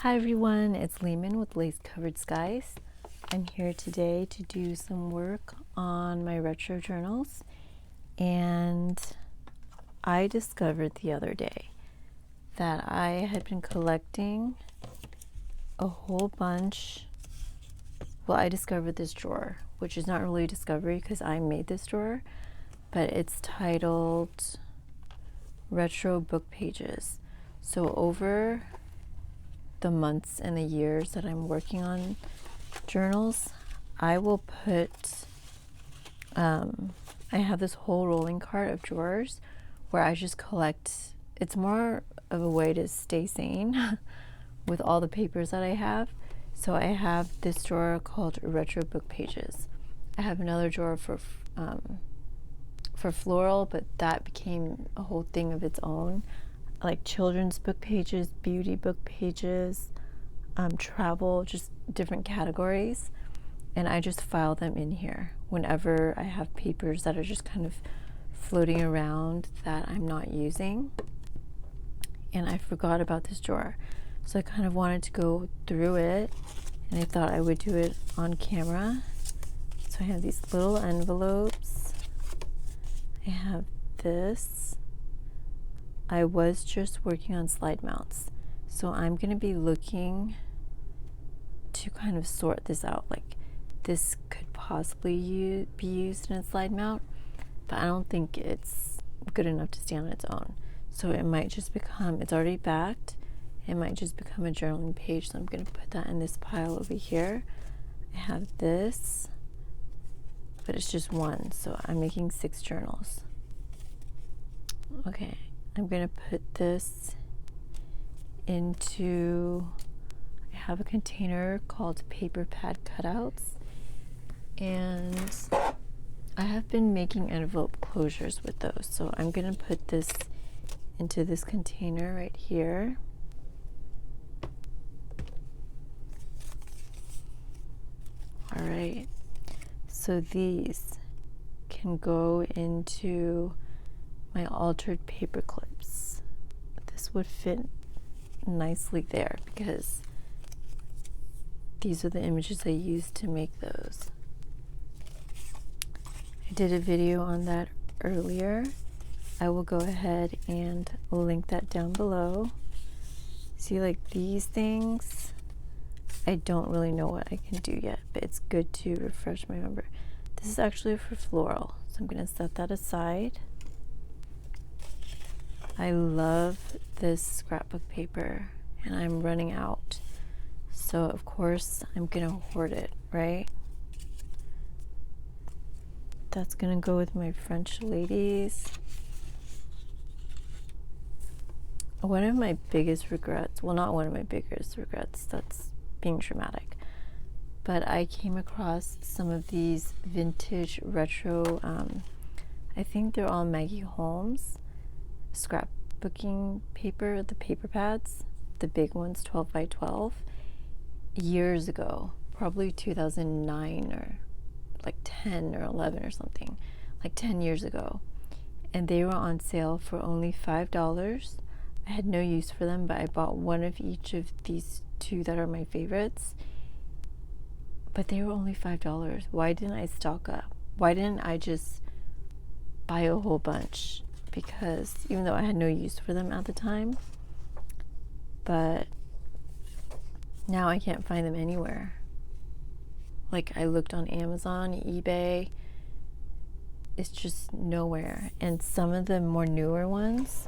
Hi everyone, it's Lehman with Lace Covered Skies. I'm here today to do some work on my retro journals, and I discovered the other day that I had been collecting a whole bunch. Well, I discovered this drawer, which is not really a discovery because I made this drawer, but it's titled Retro Book Pages. So over the months and the years that I'm working on journals, I will put, I have this whole rolling cart of drawers where I just collect. It's more of a way to stay sane with all the papers that I have. So I have this drawer called Retro Book Pages. I have another drawer for floral, but that became a whole thing of its own, like children's book pages, beauty book pages, travel, just different categories. And I just file them in here whenever I have papers that are just kind of floating around that I'm not using. And I forgot about this drawer, so I kind of wanted to go through it, and I thought I would do it on camera. So I have these little envelopes. I have this. I was just working on slide mounts, so I'm going to be looking to kind of sort this out. Like, this could possibly be used in a slide mount, but I don't think it's good enough to stand on its own. So it might just become, it's already backed, it might just become a journaling page. So I'm going to put that in this pile over here. I have this, but it's just one, so I'm making 6 journals. Okay, I'm going to put this into, I have a container called paper pad cutouts, and I have been making envelope closures with those. So I'm going to put this into this container right here. All right, so these can go into my altered paper clips. This would fit nicely there because these are the images I used to make those. I did a video on that earlier. I will go ahead and link that down below. See, like these things, I don't really know what I can do yet, but it's good to refresh my memory. This is actually for floral, so I'm going to set that aside. I love this scrapbook paper, and I'm running out. So of course I'm going to hoard it, right? That's going to go with my French ladies. One of my biggest regrets, well, not one of my biggest regrets, that's being dramatic, but I came across some of these vintage retro, I think they're all Maggie Holmes scrapbooking paper, the paper pads, the big ones, 12 by 12, years ago, probably 2009 or like 10 or 11 or something, like 10 years ago. And they were on sale for only $5. I had no use for them, but I bought one of each of these 2 that are my favorites. But they were only $5. Why didn't I stock up? Why didn't I just buy a whole bunch? Because even though I had no use for them at the time, but now I can't find them anywhere. Like, I looked on Amazon, eBay, it's just nowhere. And some of the more newer ones,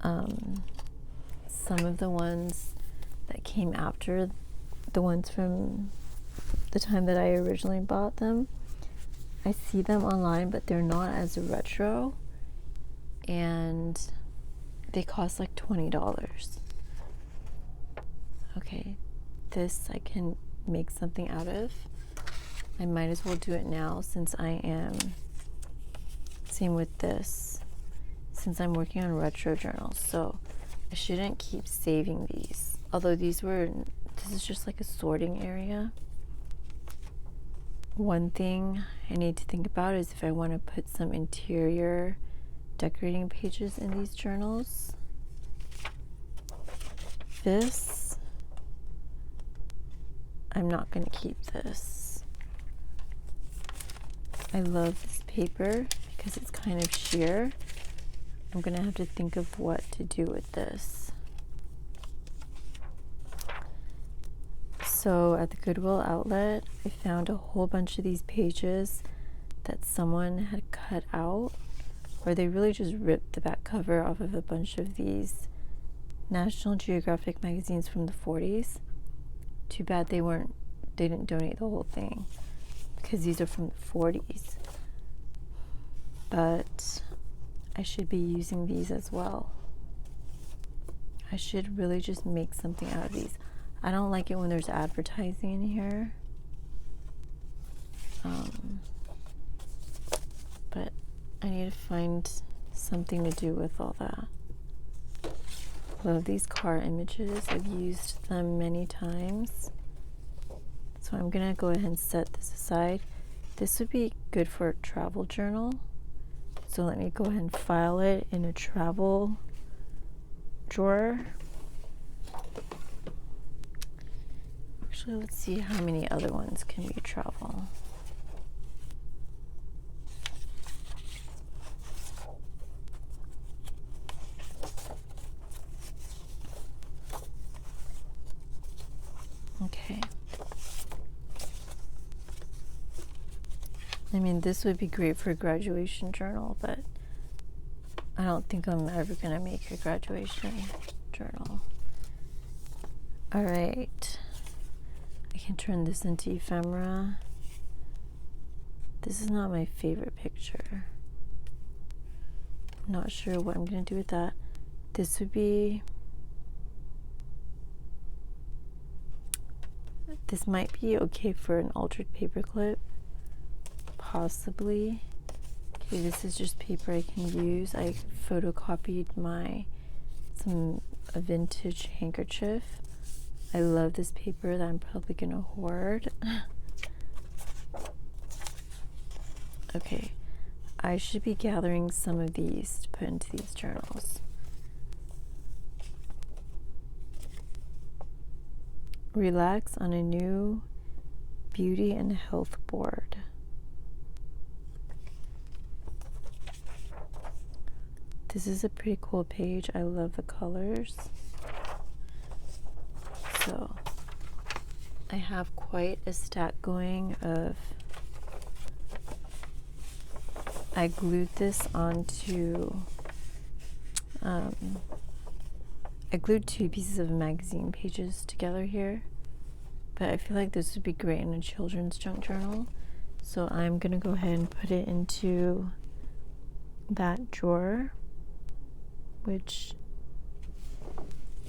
some of the ones that came after the ones from the time that I originally bought them, I see them online, but they're not as retro, and they cost like $20. Okay, this I can make something out of. I might as well do it now since I am, same with this, since I'm working on retro journals. So I shouldn't keep saving these, although this is just like a sorting area. One thing I need to think about is if I want to put some interior decorating pages in these journals. This I'm not going to keep this. I love this paper because it's kind of sheer. I'm going to have to think of what to do with this. So at the Goodwill outlet, I found a whole bunch of these pages that someone had cut out, or they really just ripped the back cover off of a bunch of these National Geographic magazines from the 40s. Too bad they didn't donate the whole thing, because these are from the 40s. But I should be using these as well. I should really just make something out of these. I don't like it when there's advertising in here. But I need to find something to do with all that. Love these car images. I've used them many times. So I'm gonna go ahead and set this aside. This would be good for a travel journal. So let me go ahead and file it in a travel drawer. Actually, let's see how many other ones can be travel. Okay. I mean, this would be great for a graduation journal, but I don't think I'm ever going to make a graduation journal. All right. I can turn this into ephemera. This is not my favorite picture. I'm not sure what I'm going to do with that. This would be... This might be okay for an altered paperclip. Possibly. Okay, this is just paper I can use. I photocopied a vintage handkerchief. I love this paper that I'm probably gonna hoard. Okay, I should be gathering some of these to put into these journals. Relax on a new beauty and health board. This is a pretty cool page. I love the colors. So I have quite a stack going of... I glued this onto... I glued 2 pieces of magazine pages together here, but I feel like this would be great in a children's junk journal. So I'm gonna go ahead and put it into that drawer, which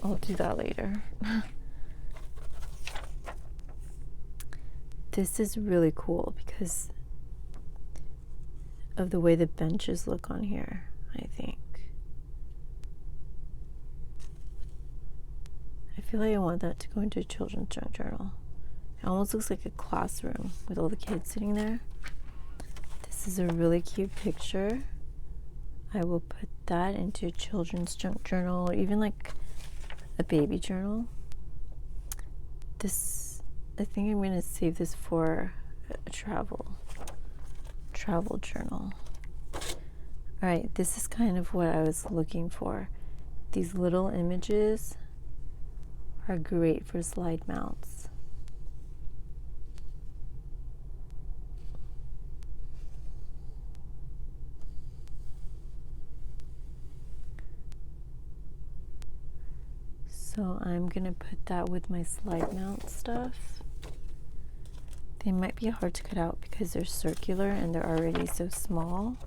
I'll do that later. This is really cool because of the way the benches look on here, I think. I feel like I want that to go into a children's junk journal. It almost looks like a classroom with all the kids sitting there. This is a really cute picture. I will put that into a children's junk journal, or even like a baby journal. This, I think I'm going to save this for a travel journal. All right, this is kind of what I was looking for. These little images are great for slide mounts. So I'm gonna put that with my slide mount stuff. They might be hard to cut out because they're circular and they're already so small.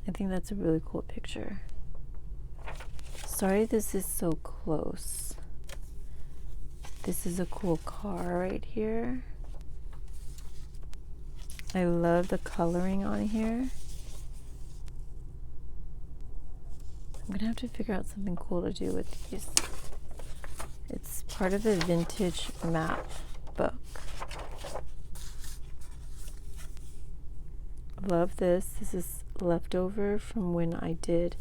I think that's a really cool picture. Sorry this is so close. This is a cool car right here. I love the coloring on here. I'm gonna have to figure out something cool to do with these. It's part of a vintage map book. Love this. This is leftover from when I did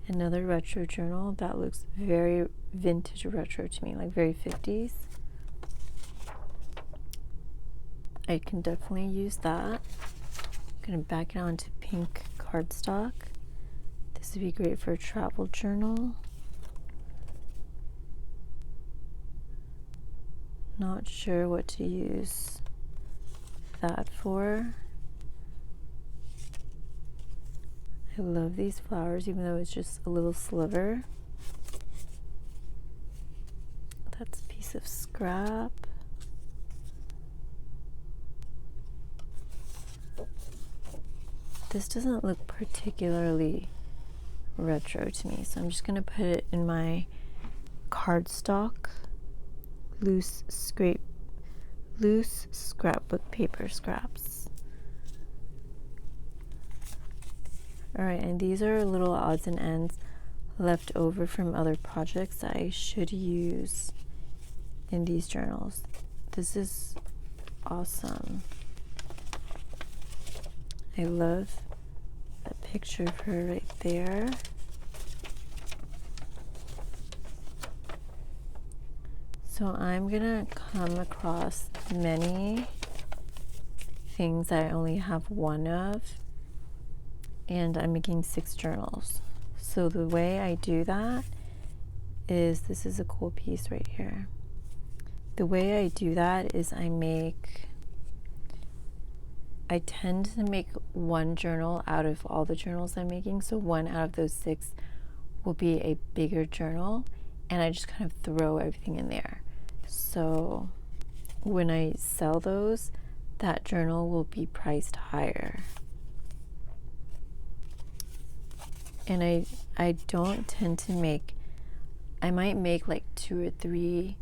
Another retro journal that looks very vintage retro to me, like very 50s. I can definitely use that. I'm gonna back it onto pink cardstock. This would be great for a travel journal. Not sure what to use that for. I love these flowers, even though it's just a little sliver. That's a piece of scrap. This doesn't look particularly retro to me, so I'm just going to put it in my cardstock loose scrapbook paper scraps. Alright, and these are little odds and ends left over from other projects that I should use in these journals. This is awesome. I love that picture of her right there. So I'm gonna come across many things that I only have one of, and I'm making 6 journals. So the way I do that is, this is a cool piece right here. The way I do that is I tend to make one journal out of all the journals I'm making. So one out of those 6 will be a bigger journal, and I just kind of throw everything in there. So when I sell those, that journal will be priced higher. And I don't tend to make, I might make like 2 or 3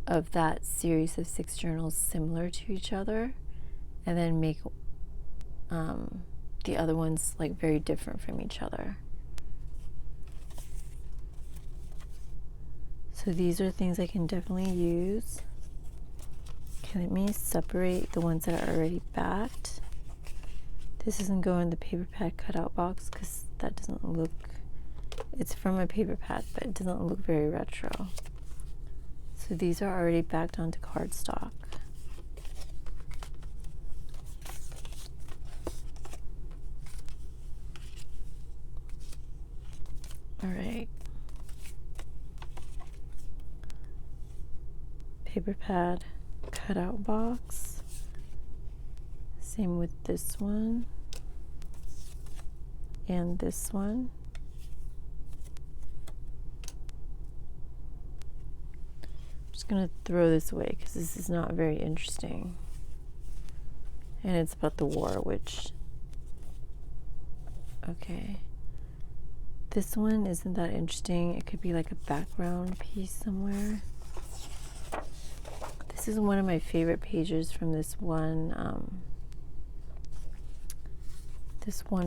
of that series of 6 journals similar to each other, and then make the other ones like very different from each other. So these are things I can definitely use. Okay, let me separate the ones that are already backed. This doesn't go in the paper pad cutout box because that doesn't look, it's from a paper pad, but it doesn't look very retro. So these are already backed onto cardstock. All right. Paper pad cutout box. Same with this one and this one. I'm just gonna throw this away because this is not very interesting. And it's about the war, which, okay. This one isn't that interesting. It could be like a background piece somewhere. This is one of my favorite pages from this one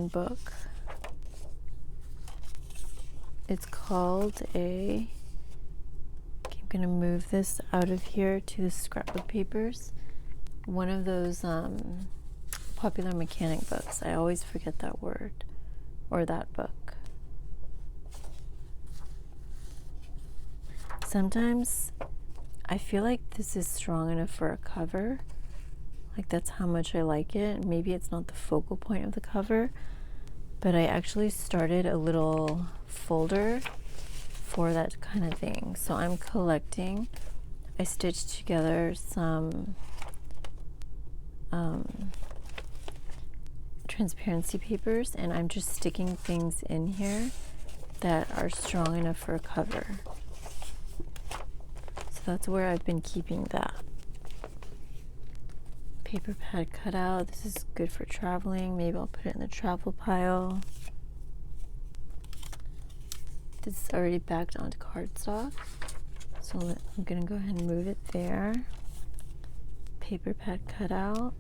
book. It's called I'm gonna move this out of here to the scrapbook papers. One of those Popular Mechanic books. I always forget that word, or that book. Sometimes I feel like this is strong enough for a cover. Like, that's how much I like it. Maybe it's not the focal point of the cover, but I actually started a little folder for that kind of thing. So I'm collecting, I stitched together some transparency papers, and I'm just sticking things in here that are strong enough for a cover. So that's where I've been keeping that. Paper pad cutout. This is good for traveling. Maybe I'll put it in the travel pile. This is already backed onto cardstock, so I'm gonna go ahead and move it there. Paper pad cutout.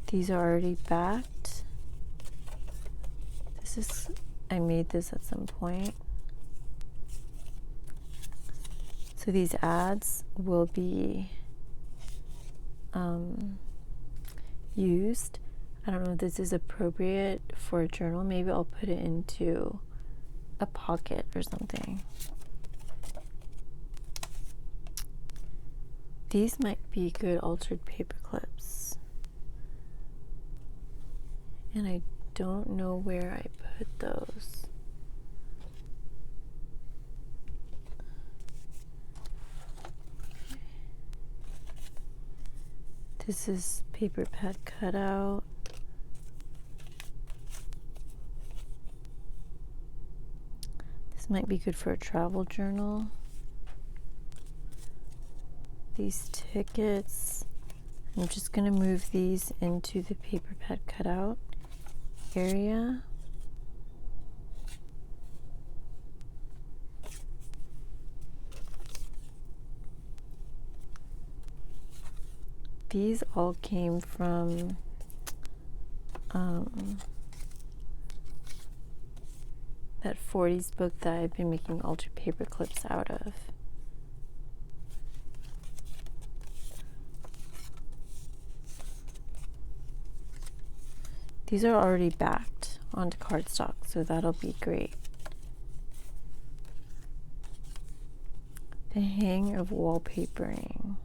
These are already backed. I made this at some point. So these ads will be used. I don't know if this is appropriate for a journal. Maybe I'll put it into a pocket or something. These might be good altered paper clips. And I don't know where I put those. This is paper pad cutout. This might be good for a travel journal. These tickets, I'm just going to move these into the paper pad cutout area. These all came from that 40s book that I've been making altered paper clips out of. These are already backed onto cardstock, so that'll be great. The hang of wallpapering.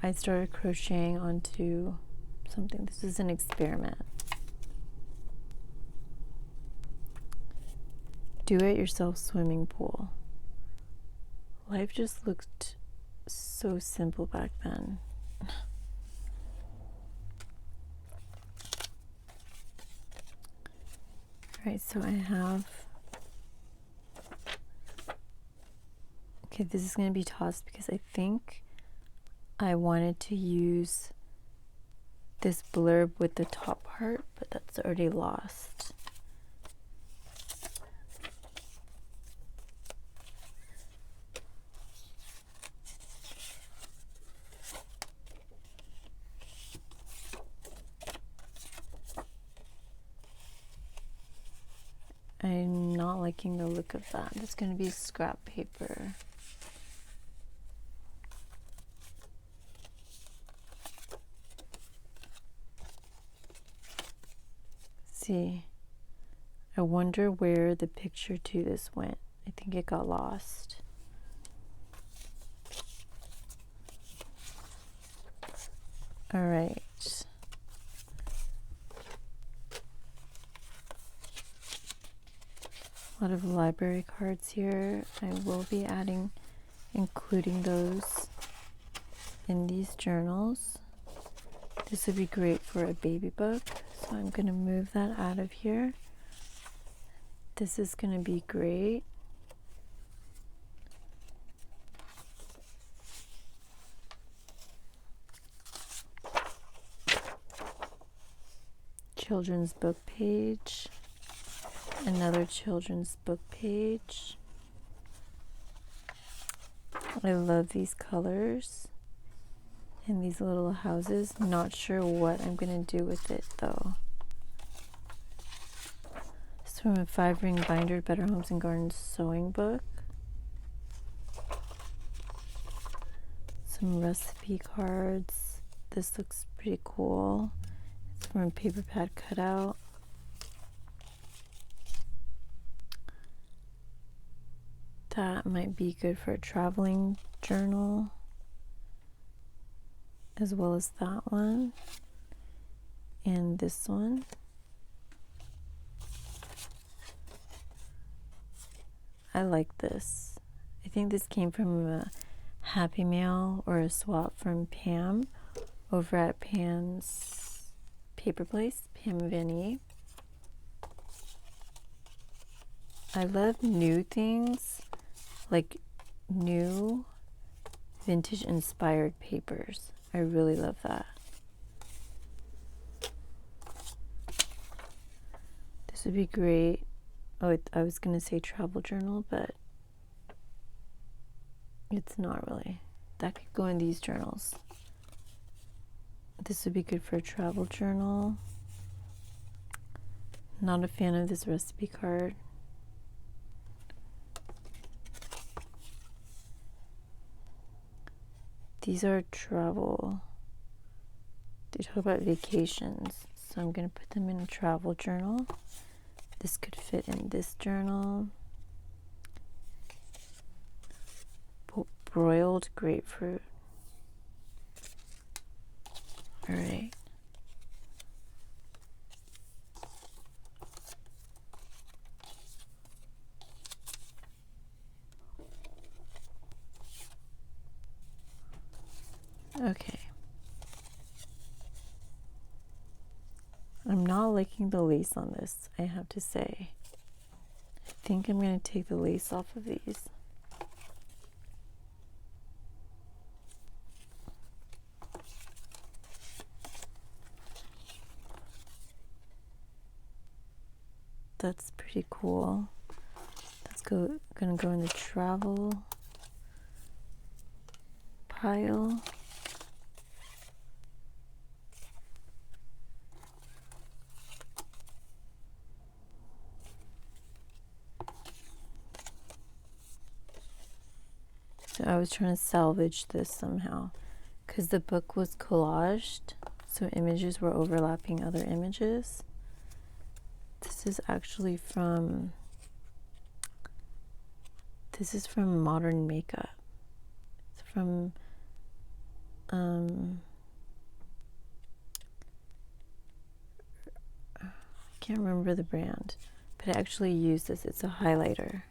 I started crocheting onto something. This is an experiment. Do-it-yourself swimming pool. Life just looked so simple back then. Alright, so I have... Okay, this is going to be tossed because I think I wanted to use this blurb with the top part, but that's already lost. I'm not liking the look of that. That's going to be scrap paper. See, I wonder where the picture to this went. I think it got lost. All right. A lot of library cards here. I will be including those in these journals. This would be great for a baby book. So I'm going to move that out of here. This is going to be great. Children's book page. Another children's book page. I love these colors and these little houses. Not sure what I'm going to do with it though. It's from a 5-ring binder, Better Homes and Gardens sewing book. Some recipe cards. This looks pretty cool. It's from a paper pad cutout. That might be good for a traveling journal, as well as that one and this one. I like this. I think this came from a Happy Mail or a swap from Pam over at Pam's Paper Place, Pam Vinny. I love new things, like new vintage inspired papers. I really love that. This would be great. Oh, I was going to say travel journal, but it's not really. That could go in these journals. This would be good for a travel journal. Not a fan of this recipe card. these are travel. They talk about vacations. So I'm going to put them in a travel journal. This could fit in this journal. Broiled grapefruit. All right. Okay. I'm not liking the lace on this, I have to say. I think I'm going to take the lace off of these. That's pretty cool. That's gonna go in the travel pile. So I was trying to salvage this somehow because the book was collaged, so images were overlapping other images. This is actually from Modern Makeup. It's from I can't remember the brand, but I actually use this. It's a highlighter.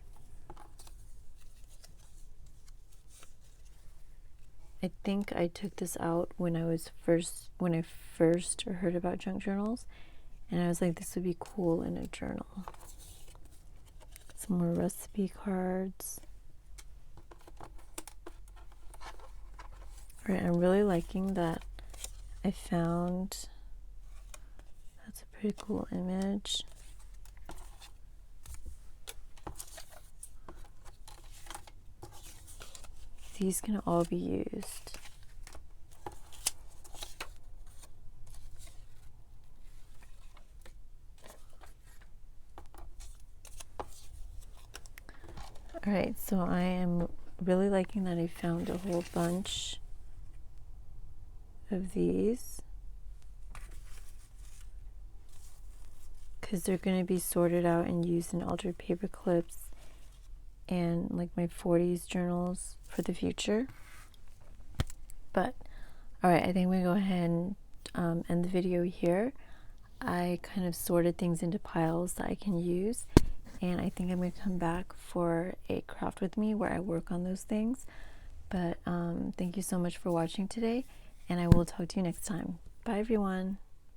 I think I took this out when I first heard about junk journals, and I was like, this would be cool in a journal. Some more recipe cards. All right, I'm really liking that I found. That's a pretty cool image. These can all be used. All right, so I am really liking that I found a whole bunch of these because they're going to be sorted out and used in altered paper clips and like my 40s journals for the future. But all right, I think we go ahead and end the video here. I kind of sorted things into piles that I can use, and I think I'm going to come back for a craft with me where I work on those things. But thank you so much for watching today, and I will talk to you next time. Bye everyone.